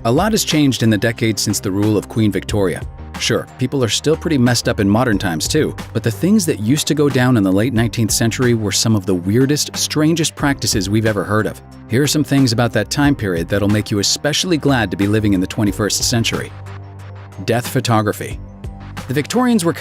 A lot has changed in the decades since the rule of Queen Victoria. Sure, people are still pretty messed up in modern times too, but the things that used to go down in the late 19th century were some of the weirdest, strangest practices we've ever heard of. Here are some things about that time period that'll make you especially glad to be living in the 21st century. Death photography. The Victorians were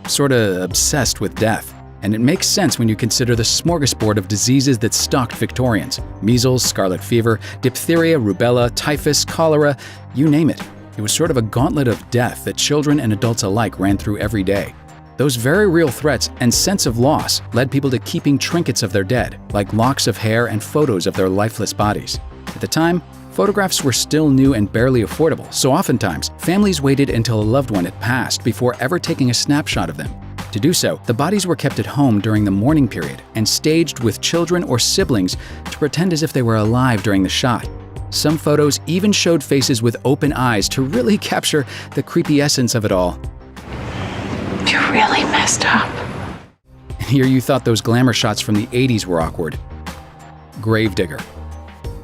sorta obsessed with death. And it makes sense when you consider the smorgasbord of diseases that stalked Victorians. Measles, scarlet fever, diphtheria, rubella, typhus, cholera, you name it. It was sort of a gauntlet of death that children and adults alike ran through every day. Those very real threats and sense of loss led people to keeping trinkets of their dead, like locks of hair and photos of their lifeless bodies. At the time, photographs were still new and barely affordable, so oftentimes, families waited until a loved one had passed before ever taking a snapshot of them. To do so, the bodies were kept at home during the mourning period and staged with children or siblings to pretend as if they were alive during the shot. Some photos even showed faces with open eyes to really capture the creepy essence of it all. You're really messed up. Here you thought those glamour shots from the 80s were awkward. Gravedigger.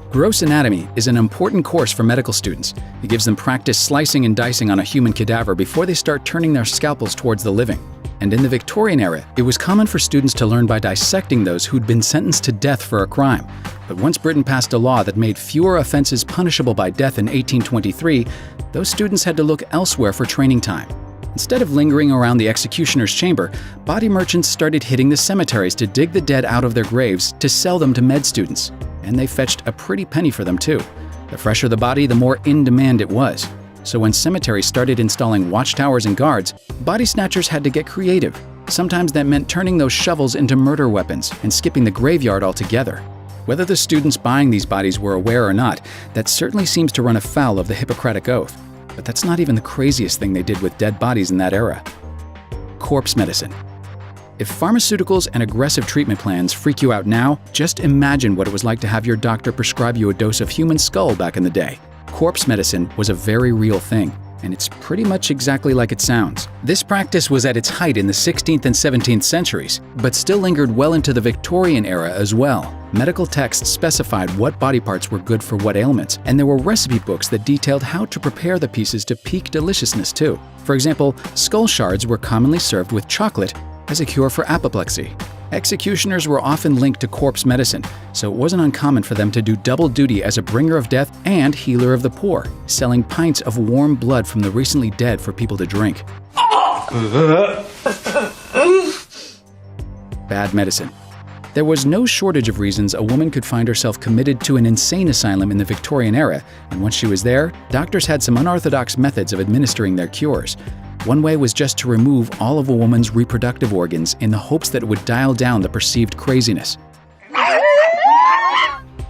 Gross anatomy is an important course for medical students. It gives them practice slicing and dicing on a human cadaver before they start turning their scalpels towards the living. And in the Victorian era, it was common for students to learn by dissecting those who'd been sentenced to death for a crime. But once Britain passed a law that made fewer offenses punishable by death in 1823, those students had to look elsewhere for training time. Instead of lingering around the executioner's chamber, body merchants started hitting the cemeteries to dig the dead out of their graves to sell them to med students. And they fetched a pretty penny for them too. The fresher the body, the more in demand it was. So when cemeteries started installing watchtowers and guards, body snatchers had to get creative. Sometimes that meant turning those shovels into murder weapons and skipping the graveyard altogether. Whether the students buying these bodies were aware or not, that certainly seems to run afoul of the Hippocratic Oath. But that's not even the craziest thing they did with dead bodies in that era. Corpse medicine. If pharmaceuticals and aggressive treatment plans freak you out now, just imagine what it was like to have your doctor prescribe you a dose of human skull back in the day. Corpse medicine was a very real thing, and it's pretty much exactly like it sounds. This practice was at its height in the 16th and 17th centuries, but still lingered well into the Victorian era as well. Medical texts specified what body parts were good for what ailments, and there were recipe books that detailed how to prepare the pieces to peak deliciousness too. For example, skull shards were commonly served with chocolate as a cure for apoplexy. Executioners were often linked to corpse medicine, so it wasn't uncommon for them to do double duty as a bringer of death and healer of the poor, selling pints of warm blood from the recently dead for people to drink. Bad medicine. There was no shortage of reasons a woman could find herself committed to an insane asylum in the Victorian era, and once she was there, doctors had some unorthodox methods of administering their cures. One way was just to remove all of a woman's reproductive organs in the hopes that it would dial down the perceived craziness.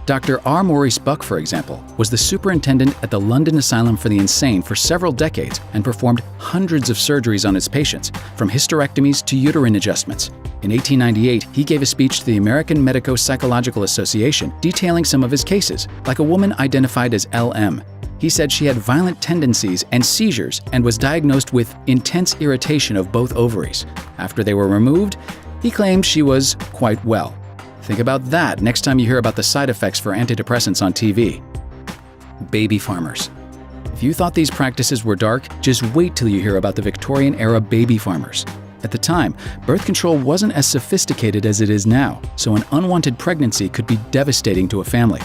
Dr. R. Maurice Buck, for example, was the superintendent at the London Asylum for the Insane for several decades and performed hundreds of surgeries on his patients, from hysterectomies to uterine adjustments. In 1898, he gave a speech to the American Medico-Psychological Association detailing some of his cases, like a woman identified as LM. He said she had violent tendencies and seizures and was diagnosed with intense irritation of both ovaries. After they were removed, he claimed she was quite well. Think about that next time you hear about the side effects for antidepressants on TV. Baby farmers. If you thought these practices were dark, just wait till you hear about the Victorian-era baby farmers. At the time, birth control wasn't as sophisticated as it is now, so an unwanted pregnancy could be devastating to a family.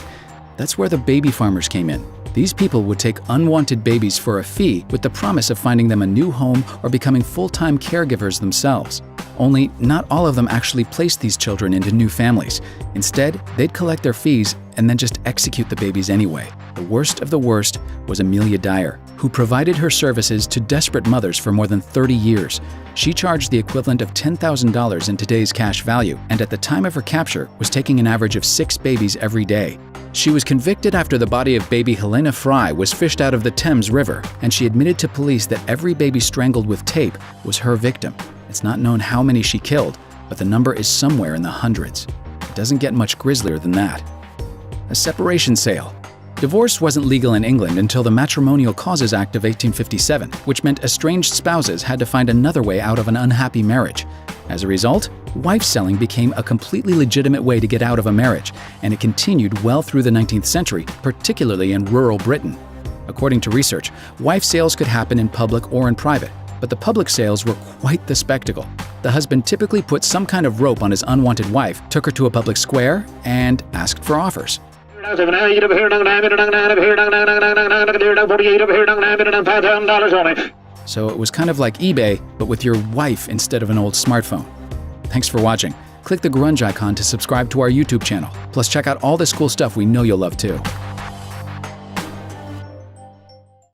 That's where the baby farmers came in. These people would take unwanted babies for a fee with the promise of finding them a new home or becoming full-time caregivers themselves. Only not all of them actually placed these children into new families. Instead, they'd collect their fees and then just execute the babies anyway. The worst of the worst was Amelia Dyer, who provided her services to desperate mothers for more than 30 years. She charged the equivalent of $10,000 in today's cash value, and at the time of her capture was taking an average of 6 babies every day. She was convicted after the body of baby Helena Fry was fished out of the Thames River, and she admitted to police that every baby strangled with tape was her victim. It's not known how many she killed, but the number is somewhere in the hundreds. It doesn't get much grislier than that. A separation sale. Divorce wasn't legal in England until the Matrimonial Causes Act of 1857, which meant estranged spouses had to find another way out of an unhappy marriage. As a result, wife selling became a completely legitimate way to get out of a marriage, and it continued well through the 19th century, particularly in rural Britain. According to research, wife sales could happen in public or in private, but the public sales were quite the spectacle. The husband typically put some kind of rope on his unwanted wife, took her to a public square, and asked for offers. So it was kind of like eBay, but with your wife instead of an old smartphone. Thanks for watching. Click the grunge icon to subscribe to our YouTube channel. Plus check out all this cool stuff we know you'll love too.